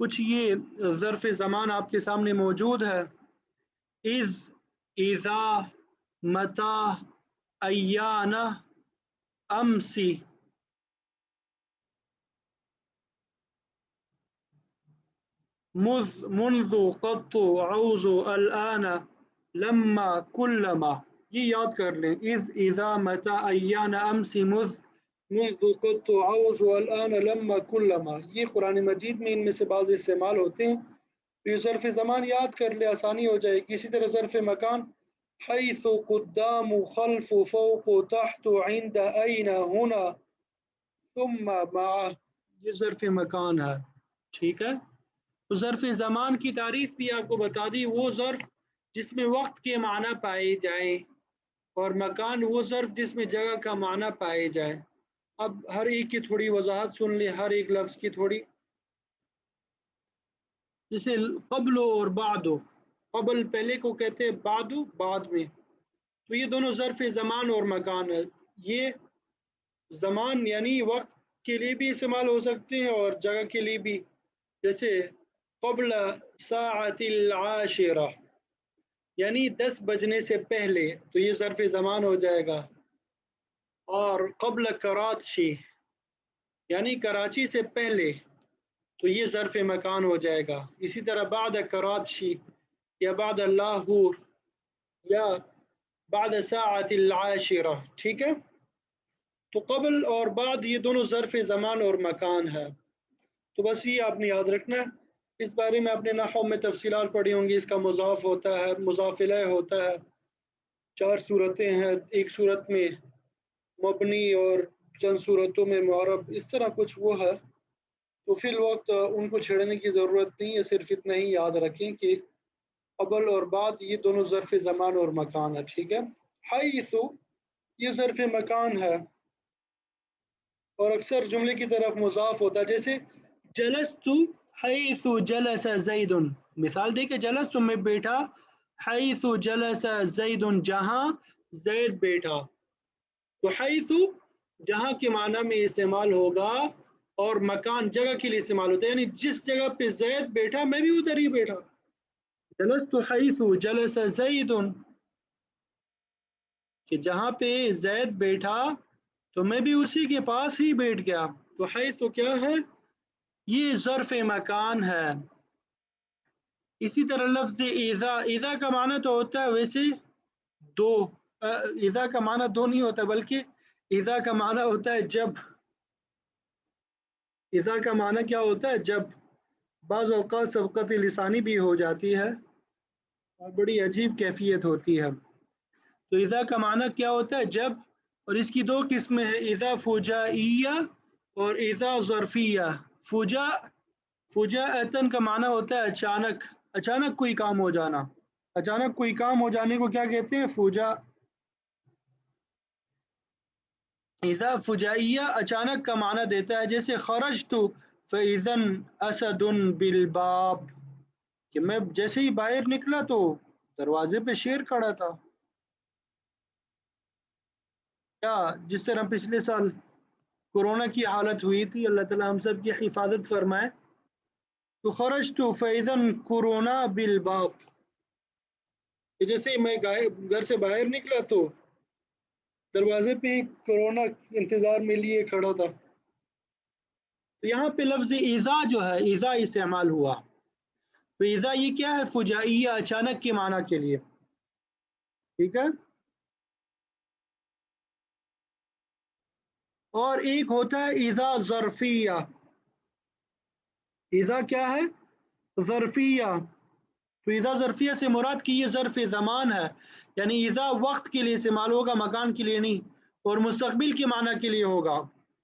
کچھ یہ ظرف زمان آپ کے سامنے موجود ہے، از، اذا، متا، ایانہ، امسی۔ منذ، قط، عوض، الآن، لما، کلما۔ یہ یاد کر لیں، اذ، اذا، متا، ایان، امسی، منذ، قط، عوض، الآن، لما، کلما۔ یہ قرآن مجید میں ان میں سے بعض استعمال ہوتے ہیں، تو یہ ظرف زمان یاد کر لے، آسانی ہو جائے گی۔ اسی طرح ظرف مکان، حیث، قدام، خلف، فوق، تحت، عند، این، ہنا، ثم، مع، یہ ظرف مکان ہے، ٹھیک ہے۔ تو ظرف زمان کی تعریف بھی آپ کو بتا دی، وہ ظرف جس میں وقت کے معنی پائے جائیں، اور مکان وہ ظرف جس میں جگہ کا معنی پائے جائے۔ اب ہر ایک کی تھوڑی وضاحت سن لیں، ہر ایک لفظ کی تھوڑی، جیسے قبل اور بعد۔ قبل پہلے کو کہتے ہیں، بعد بعد میں، تو یہ دونوں ظرف زمان اور مکان ہے۔ یہ زمان یعنی وقت کے لیے بھی استعمال ہو سکتے ہیں اور جگہ کے لیے بھی، جیسے قبل ساعت العاشرہ یعنی 10 بجنے سے پہلے، تو یہ ظرف زمان ہو جائے گا۔ اور قبل کراچی یعنی کراچی سے پہلے، تو یہ ظرف مکان ہو جائے گا۔ اسی طرح بعد کراچی یا بعد لاہور یا بعد ساعت العاشرہ، ٹھیک ہے۔ تو قبل اور بعد یہ دونوں ظرف زمان اور مکان ہے، تو بس یہ آپ نے یاد رکھنا ہے۔ اس بارے میں آپ نے نحو میں تفصیلات پڑھی ہوں گی، اس کا مضاف ہوتا ہے، مضاف الیہ ہوتا ہے، 4 صورتیں ہیں، ایک صورت میں مبنی اور چند صورتوں میں معرب، اس طرح کچھ وہ ہے، تو فی الوقت ان کو چھیڑنے کی ضرورت نہیں ہے، صرف اتنا ہی یاد رکھیں کہ قبل اور بعد یہ دونوں ظرف زمان اور مکان ہے، ٹھیک ہے۔ حیث یہ ظرف مکان ہے اور اکثر جملے کی طرف مضاف ہوتا ہے، جیسے جلست حیث جلس زید، مثال دے کہ جلست میں بیٹھا، حیث جلس زید جہاں زید بیٹھا۔ تو حیث جہاں کے معنی میں استعمال ہوگا، اور مکان جگہ کے لیے استعمال ہوتا ہے، یعنی جس جگہ پہ زید بیٹھا میں بھی ادھر ہی بیٹھا، جلست حیث جلس زید، کہ جہاں پہ زید بیٹھا تو میں بھی اسی کے پاس ہی بیٹھ گیا۔ تو حیث کیا ہے؟ یہ ظرف مکان ہے۔ اسی طرح لفظ اذا، اذا کا معنی تو ہوتا ہے ویسے دو، اذا کا معنی دو نہیں ہوتا، بلکہ اذا کا معنی ہوتا ہے جب۔ اذا کا معنی کیا ہوتا ہے؟ جب۔ بعض اوقات سبقت لسانی بھی ہو جاتی ہے اور بڑی عجیب کیفیت ہوتی ہے۔ تو اذا کا معنی کیا ہوتا ہے؟ جب، اور اس کی 2 قسمیں ہیں، اذا فجائیہ اور اذا ظرفیہ۔ فجاءتن کا معنی ہوتا ہے اچانک، اچانک کوئی کام ہو جانا، اچانک کوئی کام ہو جانے کو کیا کہتے ہیں؟ فجا۔ اذا فجائیہ اچانک کا معنی دیتا ہے، جیسے خرجت فاذا اسد بالباب، کہ میں جیسے ہی باہر نکلا تو دروازے پہ شیر کھڑا تھا، کیا جس طرح پچھلے سال کورونا کی حالت ہوئی تھی، اللہ تعالیٰ ہم سب کی حفاظت فرمائے۔ تو خرجت فاذا کورونا بالباب، جیسے ہی میں گھر سے باہر نکلا تو دروازے پہ ہی کورونا انتظار میں لیے کھڑا تھا۔ تو یہاں پہ لفظ اذا جو ہے، اذا استعمال ہوا، تو اذا یہ کیا ہے؟ فجائیہ، اچانک کے معنی کے لیے، ٹھیک ہے۔ اور ایک ہوتا ہے اذا ظرفیہ۔ اذا کیا ہے؟ ظرفیہ۔ تو اذا ظرفیہ سے مراد کی یہ ظرف زمان ہے، یعنی اذا وقت کے لیے استعمال ہوگا، مکان کے لیے نہیں، اور مستقبل کے معنی کے لیے ہوگا۔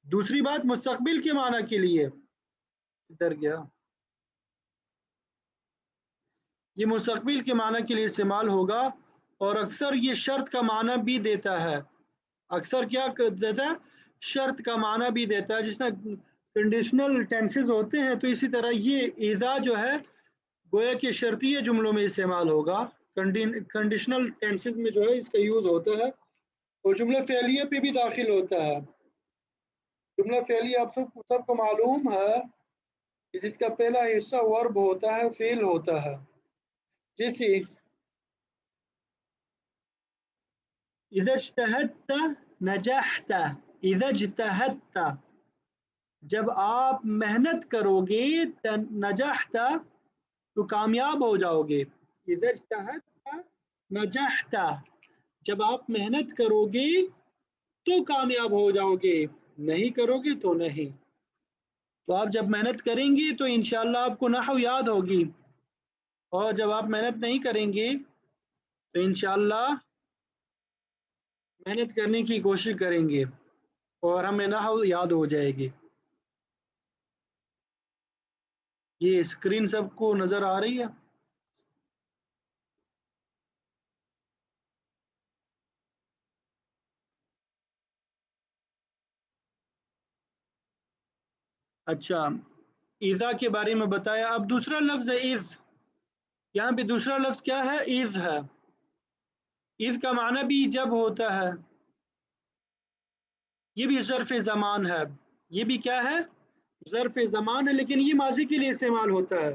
دوسری بات، مستقبل کے معنی کے لیے، ادھر گیا، یہ مستقبل کے معنی کے لیے استعمال ہوگا، اور اکثر یہ شرط کا معنی بھی دیتا ہے۔ اکثر کیا دیتا ہے؟ شرط کا معنی بھی دیتا ہے، جس میں کنڈیشنل ٹینسز ہوتے ہیں، تو اسی طرح یہ اذا جو ہے گویا کہ شرطیہ جملوں میں استعمال ہوگا، کنڈیشنل ٹینسز میں جو ہے اس کا یوز ہوتا ہے، اور جملہ فعلیہ پہ بھی داخل ہوتا ہے۔ جملہ فعلیہ آپ سب کو معلوم ہے جس کا پہلا حصہ ورب ہوتا ہے، فعل ہوتا ہے، جیسے اذا اجتہدت نجحت، اذا اجتہدت جب آپ محنت کرو گے، نجحت تو کامیاب ہو جاؤ گے، اذا اجتہدت نجحت جب آپ محنت کرو گے تو کامیاب ہو جاؤ گے، نہیں کرو گے تو نہیں۔ تو آپ جب محنت کریں گے تو انشاءاللہ آپ کو نحو یاد ہوگی، اور جب آپ محنت نہیں کریں گے تو انشاءاللہ محنت کرنے کی کوشش کریں گے اور ہمیں نحو یاد ہو جائے گی۔ یہ اسکرین سب کو نظر آ رہی ہے؟ اچھا، ایزا کے بارے میں بتایا، اب دوسرا لفظ ہے ایز۔ یہاں پہ دوسرا لفظ کیا ہے؟ ایز ہے۔ ایز کا معنی بھی جب ہوتا ہے، یہ بھی ظرف زمان ہے، یہ بھی کیا ہے؟ ظرف زمان ہے، لیکن یہ ماضی کے لیے استعمال ہوتا ہے،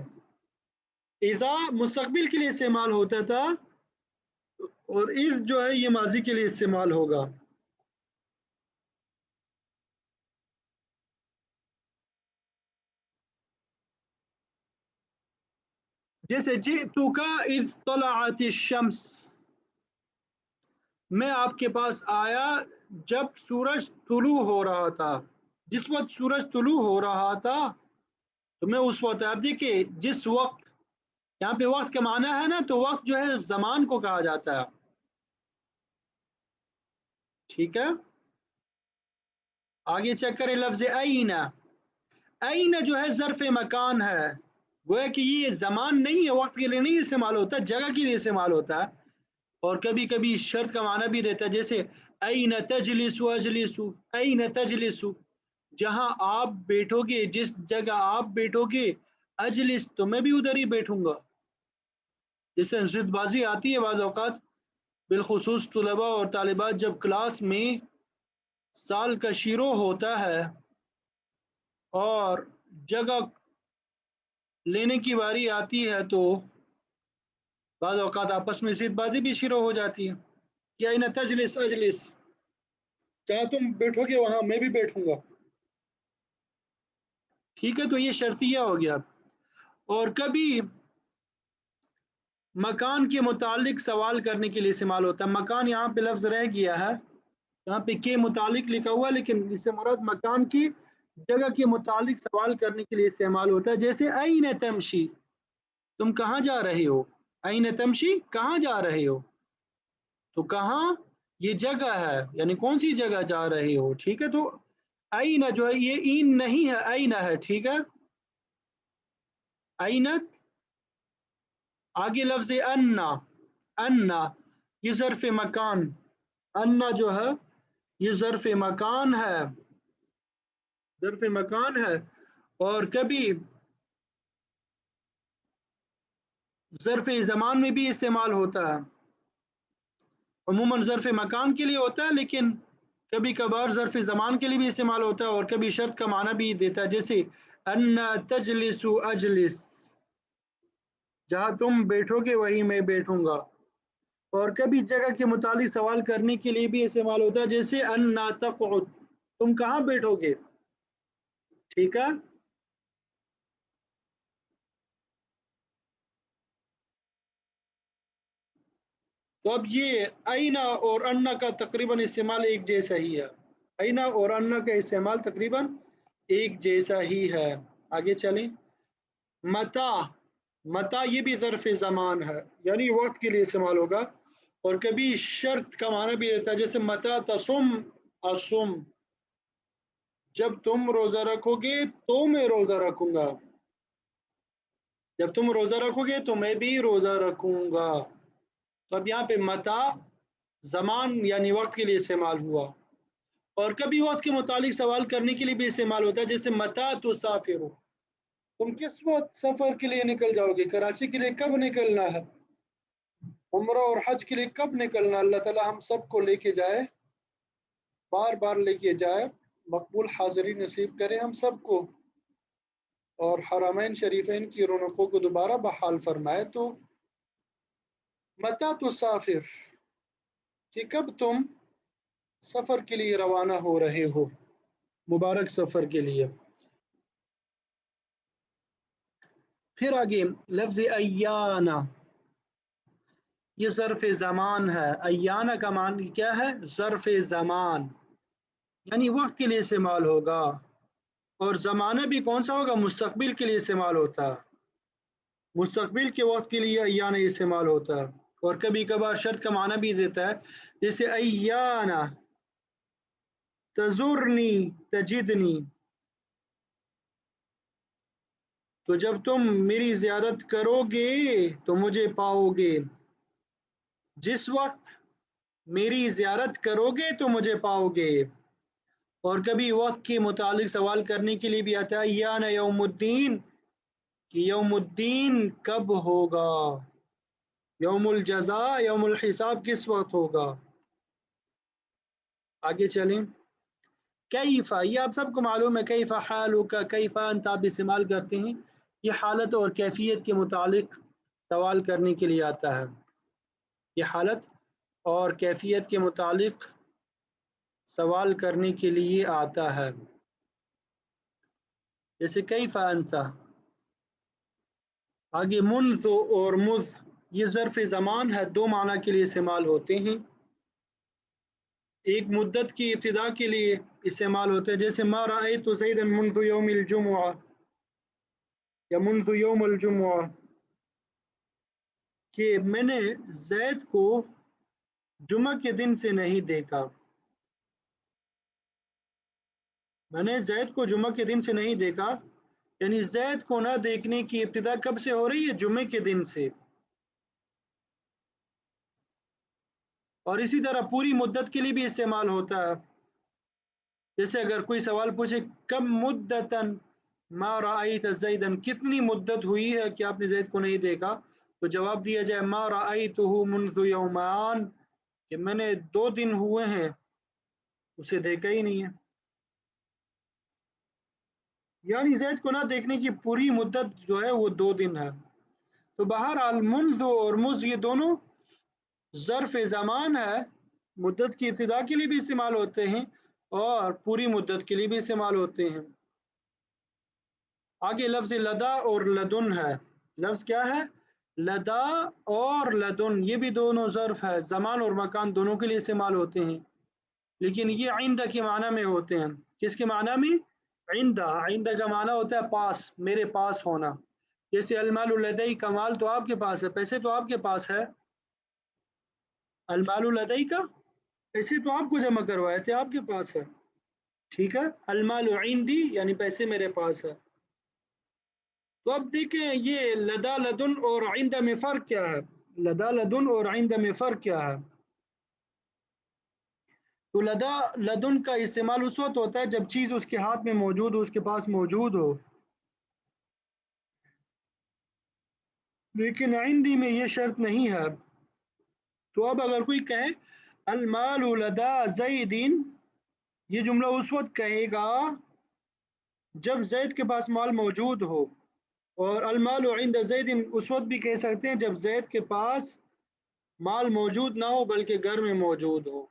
ایزا مستقبل کے لیے استعمال ہوتا تھا، اور ایز جو ہے یہ ماضی کے لیے استعمال ہوگا۔ جیسے جئتک اذ طلعت الشمس، میں آپ کے پاس آیا جب سورج طلوع ہو رہا تھا، جس وقت سورج طلوع ہو رہا تھا تو میں اس وقت، آپ دیکھیے جس وقت، یہاں پہ وقت کا معنی ہے نا، تو وقت جو ہے زمان کو کہا جاتا ہے، ٹھیک ہے۔ آگے چیک کریں لفظ این۔ این جو ہے ظرف مکان ہے، گویا کہ یہ زمان نہیں ہے، وقت کے لیے نہیں استعمال ہوتا، جگہ کے لیے استعمال ہوتا ہے، اور کبھی کبھی شرط کا معنی بھی رہتا ہے، جیسے این تجلس اجلس، این تجلس جہاں آپ بیٹھو گے، جس جگہ آپ بیٹھو گے، اجلس تو میں بھی ادھر ہی بیٹھوں گا۔ جیسے ضد بازی آتی ہے بعض اوقات، بالخصوص طلباء اور طالبات جب کلاس میں سال کا شروع ہوتا ہے اور جگہ لینے کی باری آتی ہے تو بعض اوقات آپس میں ضد بازی بھی شروع ہو جاتی ہے، کیا این تجلس اجلس، جہاں تم بیٹھو گے وہاں میں بھی بیٹھوں گا، ٹھیک ہے۔ تو یہ شرطیہ ہو گیا۔ اور کبھی مکان کے متعلق سوال کرنے کے لیے استعمال ہوتا ہے، مکان یہاں پہ لفظ رہ گیا ہے، یہاں پہ کے متعلق لکھا ہوا، لیکن اس سے مراد مکان کی جگہ کے متعلق سوال کرنے کے لیے استعمال ہوتا ہے، جیسے این تمشی، تم کہاں جا رہے ہو، این تمشی کہاں جا رہے ہو، تو کہاں یہ جگہ ہے، یعنی کون سی جگہ جا رہے ہو، ٹھیک ہے۔ تو این جو ہے یہ این نہیں ہے، این ہے، ٹھیک ہے۔ این، آگے لفظ انا، انا یہ ظرف مکان، انا جو ہے یہ ظرف مکان ہے، ظرف مکان ہے، اور کبھی ظرف زمان میں بھی استعمال ہوتا ہے، عموماً ظرف مکان کے لیے ہوتا ہے، لیکن کبھی کبھار ظرف زمان کے لیے بھی استعمال ہوتا ہے، اور کبھی شرط کا معنی بھی دیتا ہے، جیسے انا تجلس اجلس، جہاں تم بیٹھو گے وہیں میں بیٹھوں گا، اور کبھی جگہ کے متعلق سوال کرنے کے لیے بھی استعمال ہوتا ہے، جیسے انا تقعد، تم کہاں بیٹھو گے، ٹھیک ہے۔ تو اب یہ اینا اور انا کا تقریباً استعمال ایک جیسا ہی ہے، اینا اور انا کا استعمال تقریباً ایک جیسا ہی ہے۔ آگے چلیں، متا، متا یہ بھی ظرف زمان ہے، یعنی وقت کے لیے استعمال ہوگا، اور کبھی شرط کا معنی بھی دیتا ہے، جیسے متا تصم اصم، جب تم روزہ رکھو گے تو میں روزہ رکھوں گا، جب تم روزہ رکھو گے تو میں بھی روزہ رکھوں گا۔ تو اب یہاں پہ متا زمان یعنی وقت کے لیے استعمال ہوا، اور کبھی وقت کے متعلق سوال کرنے کے لیے بھی استعمال ہوتا ہے، جیسے متا تسافر، تم کس وقت سفر کے لیے نکل جاؤ گے، کراچی کے لیے کب نکلنا ہے، عمرہ اور حج کے لیے کب نکلنا، اللہ تعالی ہم سب کو لے کے جائے، بار بار لے کے جائے، مقبول حاضری نصیب کرے ہم سب کو، اور حرمین شریفین کی رونقوں کو دوبارہ بحال فرمائے، تو متی تسافر کہ کب تم سفر کے لیے روانہ ہو رہے ہو، مبارک سفر کے لیے۔ پھر آگے لفظ ایانا، یہ ظرف زمان ہے۔ ایانا کا معنی کیا ہے؟ ظرف زمان، یعنی وقت کے لیے استعمال ہوگا، اور زمانہ بھی کون سا ہوگا؟ مستقبل کے لیے استعمال ہوتا ہے، مستقبل کے وقت کے لیے ایانا استعمال ہوتا ہے، اور کبھی کبھار شرط کا معنی بھی دیتا ہے، جیسے ایانا تزورنی تجدنی، تو جب تم میری زیارت کرو گے تو مجھے پاؤ گے، جس وقت میری زیارت کرو گے تو مجھے پاؤ گے۔ اور کبھی وقت کے متعلق سوال کرنے کے لیے بھی آتا ہے ایانا یوم الدین، کہ یوم الدین کب ہوگا، یوم الجزاء یوم الحساب کس وقت ہوگا۔ آگے چلیں، کیفا، یہ آپ سب کو معلوم ہے، کیفا حالک، کیفا انت آپ استعمال کرتے ہیں، یہ حالت اور کیفیت کے متعلق سوال کرنے کے لیے آتا ہے، یہ حالت اور کیفیت کے متعلق سوال کرنے کے لیے آتا ہے، جیسے کیفا انت۔ آگے منذ اور مذ، یہ ظرف زمان ہے، دو معنی کے لیے استعمال ہوتے ہیں، ایک مدت کی ابتدا کے لیے استعمال ہوتے ہیں، جیسے ما رأیت زیدا منذ یوم الجمعہ یا منذ یوم الجمعہ، کہ میں نے زید کو جمعہ کے دن سے نہیں دیکھا، میں نے زید کو جمعہ کے دن سے نہیں دیکھا، یعنی زید کو نہ دیکھنے کی ابتدا کب سے ہو رہی ہے؟ جمعے کے دن سے۔ اور اسی طرح پوری مدت کے لیے بھی استعمال ہوتا ہے، جیسے اگر کوئی سوال پوچھے کم مدتاً ما رأیت زیدن، کتنی مدت ہوئی ہے کہ آپ نے زید کو نہیں دیکھا، تو جواب دیا جائے ما رأیتہ منذ یومان، کہ میں نے 2 دن ہوئے ہیں اسے دیکھا ہی نہیں ہے، یعنی زید کو نہ دیکھنے کی پوری مدت جو ہے وہ 2 دن ہے۔ تو بہرحال منذ اور مذ یہ دونوں ظرف زمان ہے، مدت کی ابتدا کے لیے بھی استعمال ہوتے ہیں اور پوری مدت کے لیے بھی استعمال ہوتے ہیں۔ آگے لفظ لدا اور لدن ہے، لفظ کیا ہے؟ لدا اور لدن، یہ بھی دونوں ظرف ہے، زمان اور مکان دونوں کے لیے استعمال ہوتے ہیں، لیکن یہ عند کے معنی میں ہوتے ہیں۔ کس کے معنی میں؟ عند، عند کا معنی ہوتا ہے پاس، میرے پاس ہونا، جیسے المال لدی کا، مال تو آپ کے پاس ہے، پیسے تو آپ کے پاس ہے، المال لدی کا، پیسے تو آپ کو جمع کروائے تھے، آپ کے پاس ہے، ٹھیک ہے، المال عندی یعنی پیسے میرے پاس ہے۔ تو اب دیکھیں یہ لدا لدن اور عند میں فرق کیا ہے، لدا لدن اور عند میں فرق کیا ہے؟ تو لدا لدن کا استعمال اس وقت ہوتا ہے جب چیز اس کے ہاتھ میں موجود ہو، اس کے پاس موجود ہو، لیکن عندی میں یہ شرط نہیں ہے۔ تو اب اگر کوئی کہے المال لدا زیدین، یہ جملہ اس وقت کہے گا جب زید کے پاس مال موجود ہو، اور المال عند زید اس وقت بھی کہہ سکتے ہیں جب زید کے پاس مال موجود نہ ہو بلکہ گھر میں موجود ہو۔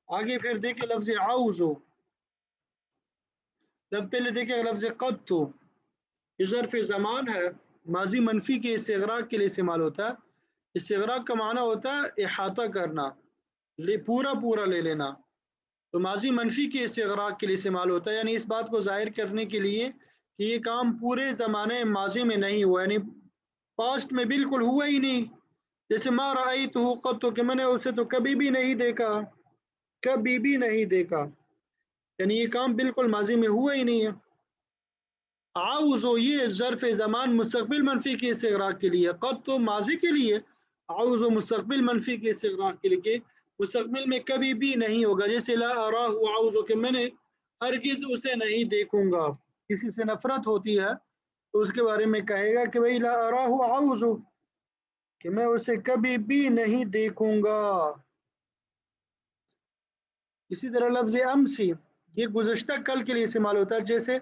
آگے پھر دیکھیں لفظ عوض، پہلے دیکھیں لفظ قد، تو یہ ظرف زمان ہے، ماضی منفی کے استغراق کے لیے استعمال ہوتا ہے، استغراق کا معنی ہوتا ہے احاطہ کرنا، پورا پورا لے لینا، تو ماضی منفی کے استغراق کے لیے استعمال ہوتا ہے، یعنی اس بات کو ظاہر کرنے کے لیے کہ یہ کام پورے زمانے ماضی میں نہیں ہوا، یعنی پاسٹ میں بالکل ہوا ہی نہیں، جیسے ما رأیتہ قط، کہ میں نے اسے تو کبھی بھی نہیں دیکھا، کبھی بھی نہیں دیکھا، یعنی یہ کام بالکل ماضی میں ہوا ہی نہیں ہے۔ عوض، یہ ظرف زمان مستقبل منفی کے استغراق کے لیے، قد تو ماضی کے لیے، عوض مستقبل منفی کے استغراق کے لیے، مستقبل میں کبھی بھی نہیں ہوگا، جیسے لا اراہ عوض، کہ میں نے ہرگز اسے نہیں دیکھوں گا، کسی سے نفرت ہوتی ہے تو اس کے بارے میں کہے گا کہ بھئی لا اراہ عوض، کہ میں اسے کبھی بھی نہیں دیکھوں گا۔ اسی طرح لفظ امسی، یہ گزشتہ کل کے لیے استعمال ہوتا ہے، جیسے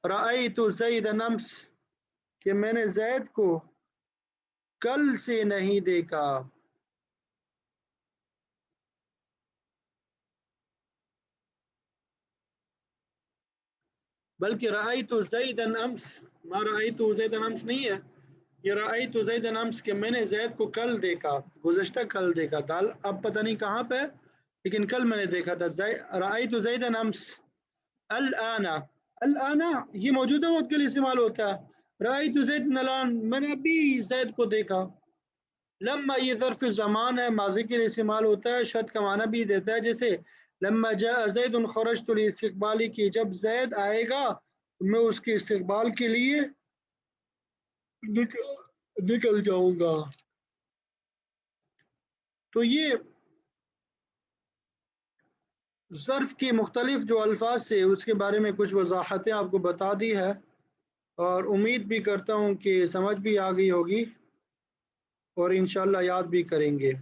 رأیت زید نمس کہ میں نے زید کو کل سے نہیں دیکھا. بلکہ رأیت زید امس، ما رأیت زید امس نہیں ہے، یہ رأیت زید امس کہ میں نے زید کو کل دیکھا، گزشتہ کل دیکھا تھا. اب پتہ نہیں کہاں پہ، لیکن کل میں نے دیکھا تھا. رأیت زید امس. الآن، الآن یہ موجودہ وقت کے لیے استعمال ہوتا ہے. رأیت زید الآن، میں نے ابھی زید کو دیکھا. لما یہ ظرف زمان ہے، ماضی کے لیے استعمال ہوتا ہے، شرط کا معنی بھی دیتا ہے، جیسے لما جاء زید خرجت لاستقبالی کی، جب زید آئے گا میں اس کے استقبال کے لیے نکل جاؤں گا. تو یہ ظرف کے مختلف جو الفاظ سے اس کے بارے میں کچھ وضاحتیں آپ کو بتا دی ہے، اور امید بھی کرتا ہوں کہ سمجھ بھی آ گئی ہوگی اور انشاءاللہ یاد بھی کریں گے.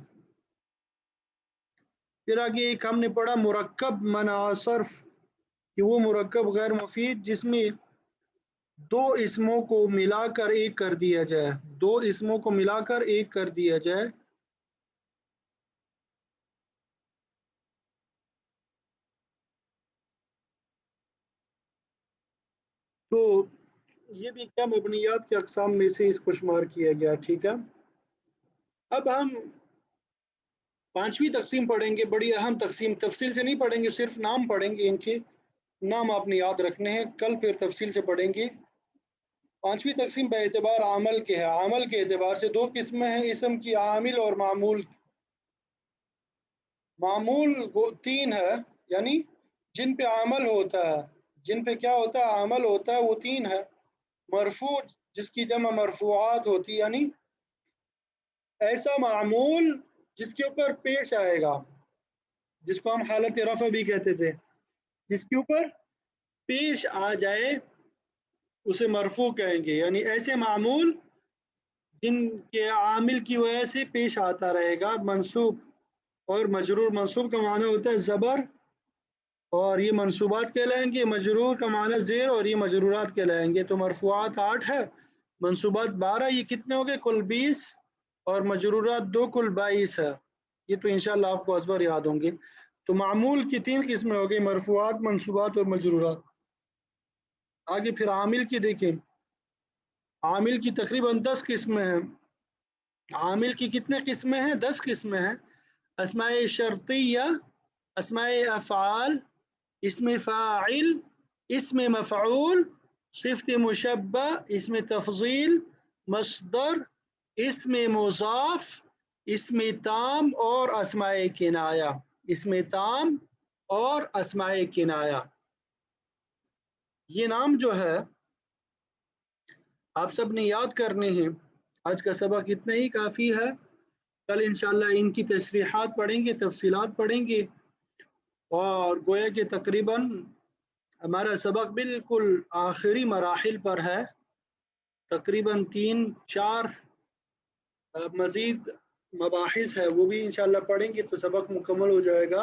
پھر آگے ایک ہم نے پڑھا مرکب منع صرف، کہ وہ مرکب غیر مفید جس میں دو اسموں کو ملا کر ایک کر دیا جائے، دو اسموں کو ملا کر ایک کر دیا جائے. تو یہ بھی کیا مبنیات کی اقسام میں سے اس کو شمار کیا گیا. ٹھیک ہے، اب ہم پانچویں تقسیم پڑھیں گے، بڑی اہم تقسیم. تفصیل سے نہیں پڑھیں گے، صرف نام پڑھیں گے، ان کے نام آپ نے یاد رکھنے ہیں، کل پھر تفصیل سے پڑھیں گے. پانچویں تقسیم بے اعتبار عامل کے ہے. عامل کے اعتبار سے دو قسمیں ہیں، اسم کی عامل اور معمول. معمول وہ تین ہے، یعنی جن پہ عمل ہوتا ہے، جن پہ کیا ہوتا ہے، عمل ہوتا ہے، وہ تین ہے. مرفوع جس کی جمع مرفوعات ہوتی، یعنی ایسا معمول جس کے اوپر پیش آئے گا، جس کو ہم حالت رفع بھی کہتے تھے، جس کے اوپر پیش آ جائے اسے مرفوع کہیں گے. یعنی ایسے معمول جن کے عامل کی وجہ سے پیش آتا رہے گا. منصوب اور مجرور، منصوب کا معنی ہوتا ہے زبر اور یہ منصوبات کہلائیں گے، مجرور کا معنی زیر اور یہ مجرورات کہلائیں گے. تو مرفوعات 8 ہے، منصوبات 12، یہ کتنے ہو گئے کل 20، اور مجرورات 2 کل 22 ہے. یہ تو انشاءاللہ آپ کو ازبر یاد ہوں گے. تو معمول کی 3 قسمیں ہو گئی، مرفوعات، منصوبات اور مجرورات. آگے پھر عامل کی دیکھیں. عامل کی تقریباً 10 قسمیں ہیں. عامل کی کتنے قسمیں ہیں؟ 10 قسمیں ہیں. اسماء شرطیہ، اسماء افعال، اسم فاعل، اسم مفعول، صفت مشبہ، اسم تفضیل، مصدر، اسم مضاف، اسم تام اور اسماء کنایہ. اسم تام اور اسماء کنایہ. یہ نام جو ہے آپ سب نے یاد کرنے ہیں. آج کا سبق اتنا ہی کافی ہے، کل انشاءاللہ ان کی تشریحات پڑھیں گے، تفصیلات پڑھیں گے، اور گویا کہ تقریباً ہمارا سبق بالکل آخری مراحل پر ہے. تقریباً 3-4 مزید مباحث ہے، وہ بھی انشاءاللہ پڑھیں گے تو سبق مکمل ہو جائے گا،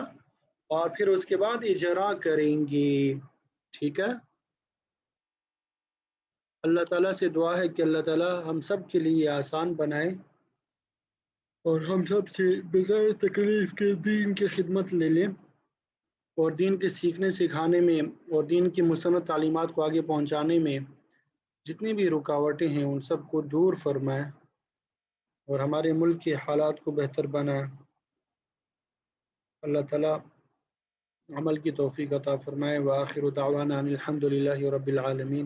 اور پھر اس کے بعد اجرا کریں گے. ٹھیک ہے، اللہ تعالیٰ سے دعا ہے کہ اللہ تعالیٰ ہم سب کے لیے آسان بنائے اور ہم سب سے بغیر تکلیف کے دین کی خدمت لے لیں، اور دین کے سیکھنے سکھانے میں اور دین کی مستند تعلیمات کو آگے پہنچانے میں جتنی بھی رکاوٹیں ہیں ان سب کو دور فرمائے، اور ہمارے ملک کے حالات کو بہتر بنائے. اللہ تعالیٰ عمل کی توفیق عطا فرمائے. وآخر دعوانا ان الحمد للہ رب العالمین.